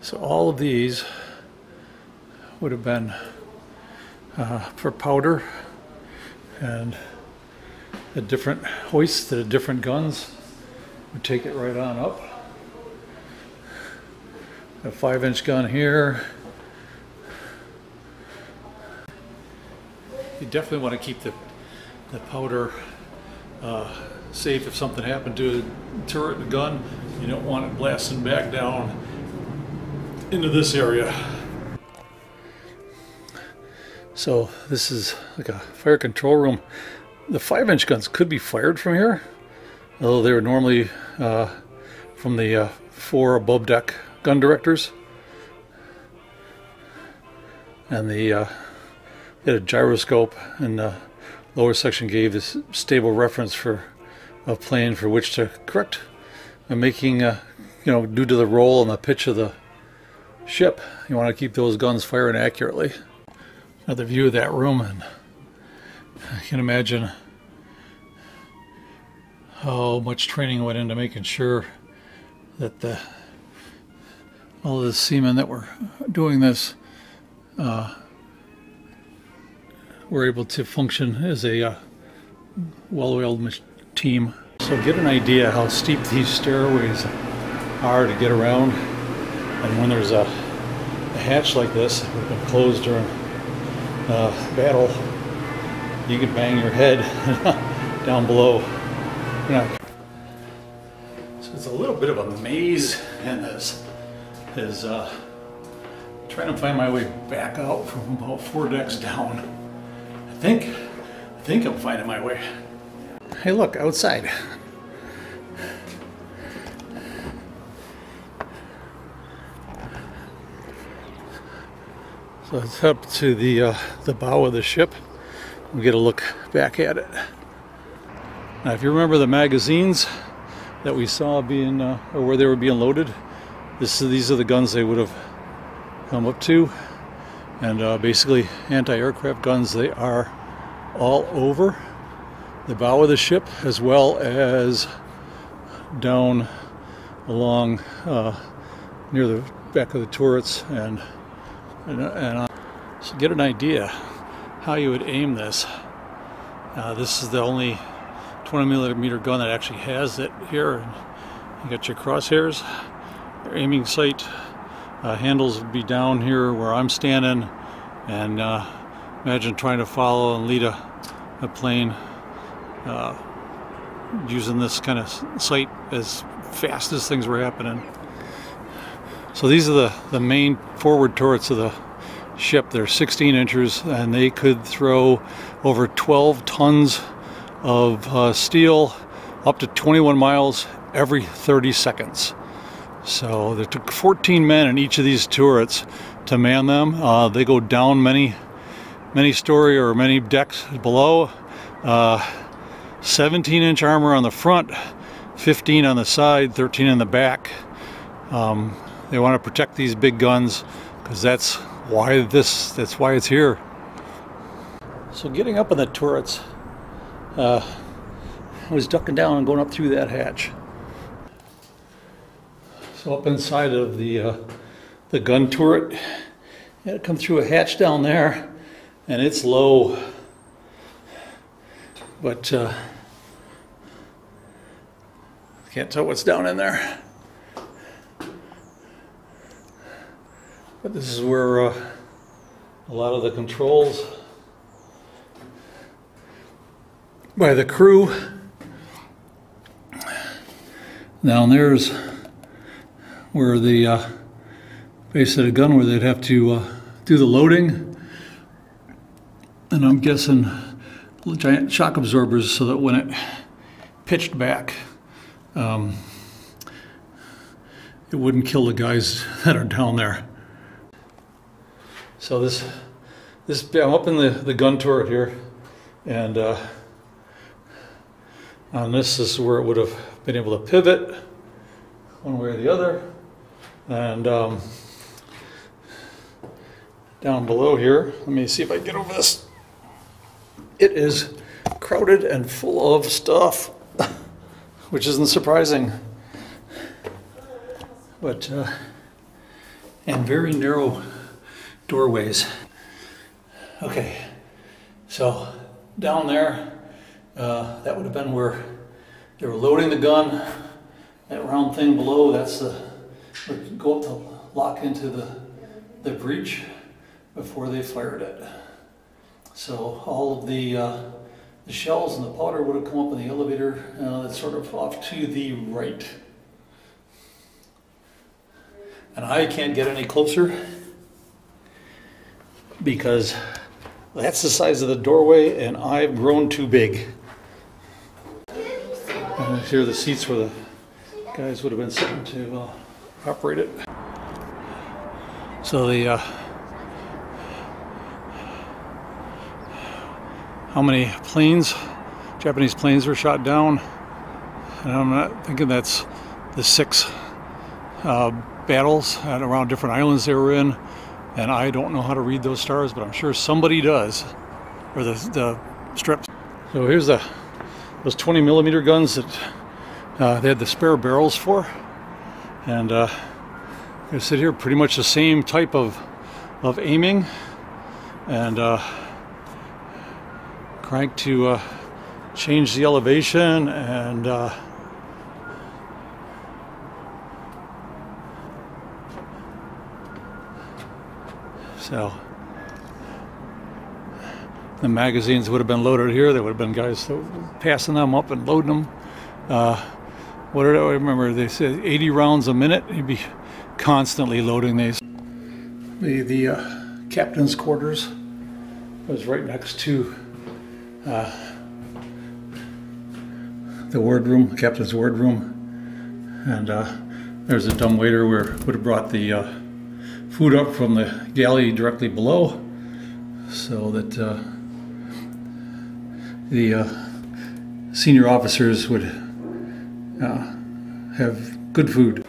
So all of these would have been for powder, and the different hoists to the different guns would take it right on up. A 5-inch gun here. You definitely want to keep the powder safe if something happened to the turret and the gun. You don't want it blasting back down into this area. So this is like a fire control room. The 5-inch guns could be fired from here, although they were normally from the 4 above deck gun directors. And they had a gyroscope, and the lower section gave this stable reference for a plane for which to correct, and making you know, due to the roll and the pitch of the ship, you want to keep those guns firing accurately. Another view of that room, and I can imagine how much training went into making sure that all the seamen that were doing this were able to function as a well-oiled team. So get an idea how steep these stairways are to get around, and when there's a hatch like this that would have been closed during battle, you can bang your head down below. So it's a little bit of a maze in this. Is trying to find my way back out from about 4 decks down. I think I'm finding my way. Hey, look outside. So it's up to the bow of the ship. We'll get a look back at it. Now, if you remember the magazines that we saw being, or where they were being loaded, these are the guns they would have come up to. And basically anti-aircraft guns, they are all over the bow of the ship, as well as down along near the back of the turrets, and so get an idea how you would aim this. This is the only 20mm gun that actually has it here. You got your crosshairs, your aiming sight. Handles would be down here where I'm standing, and imagine trying to follow and lead a plane using this kind of sight as fast as things were happening. So these are the main forward turrets of the ship. They're 16 inches, and they could throw over 12 tons of steel up to 21 miles every 30 seconds. So there took 14 men in each of these turrets to man them. They go down many story or many decks below. 17-inch armor on the front, 15 on the side, 13 in the back. They want to protect these big guns because that's why it's here. So getting up in the turrets, I was ducking down and going up through that hatch. So up inside of the gun turret, you had to come through a hatch down there, and it's low, but can't tell what's down in there. But this is where a lot of the controls by the crew. Down there's where the base of the gun, where they'd have to do the loading, and I'm guessing giant shock absorbers so that when it pitched back, it wouldn't kill the guys that are down there. So this I'm up in the gun turret here, and on this is where it would have been able to pivot one way or the other. And down below here, let me see if I can get over this. It is crowded and full of stuff, which isn't surprising. But and very narrow doorways. Okay, so down there, that would have been where they were loading the gun. That round thing below, that's the, would go up to lock into the breech before they fired it. So all of the shells and the powder would have come up in the elevator that's sort of off to the right. And I can't get any closer because that's the size of the doorway and I've grown too big. And here are the seats where the guys would have been sitting to operate it. So the how many planes, Japanese planes, were shot down? And I'm not thinking that's the 6 battles around different islands they were in, and I don't know how to read those stars, but I'm sure somebody does, or the strips. So here's those 20mm guns that they had the spare barrels for, and I sit here, pretty much the same type of aiming, and crank to change the elevation, and so the magazines would have been loaded here. There would have been guys passing them up and loading them. What did I remember? They said 80 rounds a minute. He'd be constantly loading these. The captain's quarters was right next to the wardroom, captain's wardroom, and there's a dumbwaiter where would have brought the food up from the galley directly below, so that the senior officers would have good food.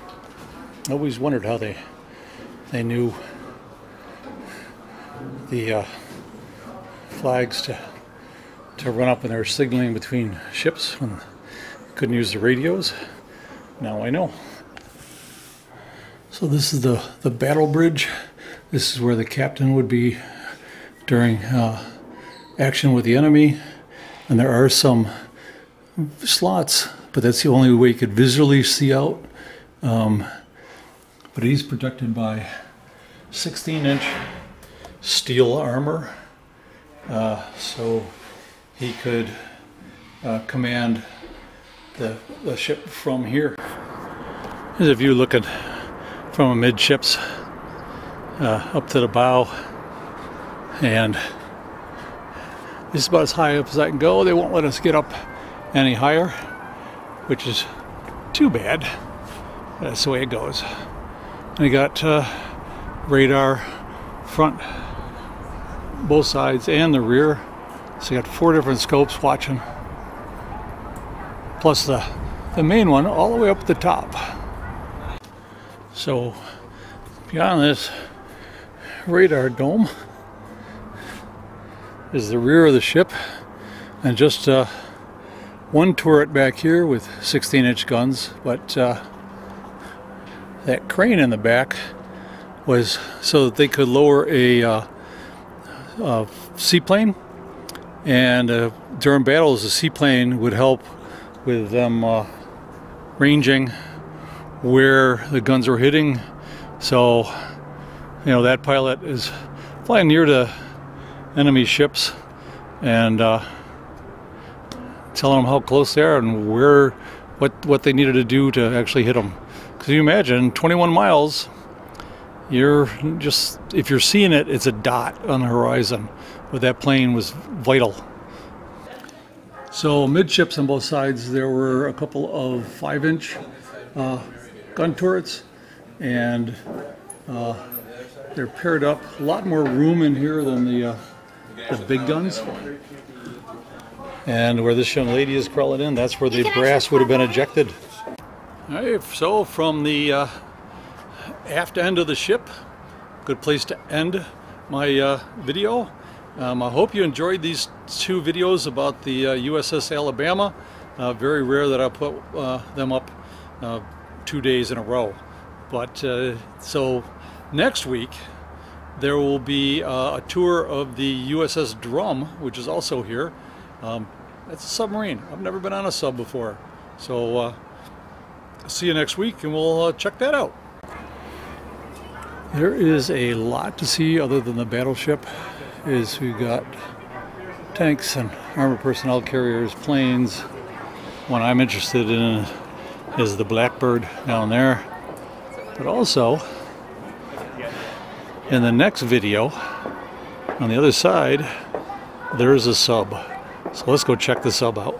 I always wondered how they knew the flags to run up when they were signaling between ships when they couldn't use the radios. Now I know. So this is the battle bridge. This is where the captain would be during action with the enemy, and there are some slots, but that's the only way you could visually see out. But he's protected by 16-inch steel armor, so he could command the ship from here. Here's a view looking from amidships up to the bow, and this is about as high up as I can go. They won't let us get up any higher, which is too bad. That's the way it goes. And we got radar front, both sides, and the rear. So you got 4 different scopes watching, plus the main one all the way up at the top. So beyond this radar dome is the rear of the ship, and just one turret back here with 16-inch guns, but that crane in the back was so that they could lower a seaplane, and during battles the seaplane would help with them ranging where the guns were hitting. So you know, that pilot is flying near to enemy ships and telling them how close they are and where what they needed to do to actually hit them. Because you imagine 21 miles, you're just, if you're seeing it, it's a dot on the horizon, but that plane was vital. So midships on both sides, there were a couple of 5-inch gun turrets, and they're paired up. A lot more room in here than the big guns. And where this young lady is crawling in, that's where the brass would have been ejected. All right, so from the aft end of the ship, good place to end my video. I hope you enjoyed these 2 videos about the USS Alabama. Very rare that I put them up 2 days in a row. But so Next week, there will be a tour of the USS Drum, which is also here. That's a submarine. I've never been on a sub before. So see you next week, and we'll check that out. There is a lot to see other than the battleship. We've got tanks and armored personnel carriers, planes. One I'm interested in is the Blackbird down there. But also, in the next video, on the other side, there is a sub. So let's go check the sub out.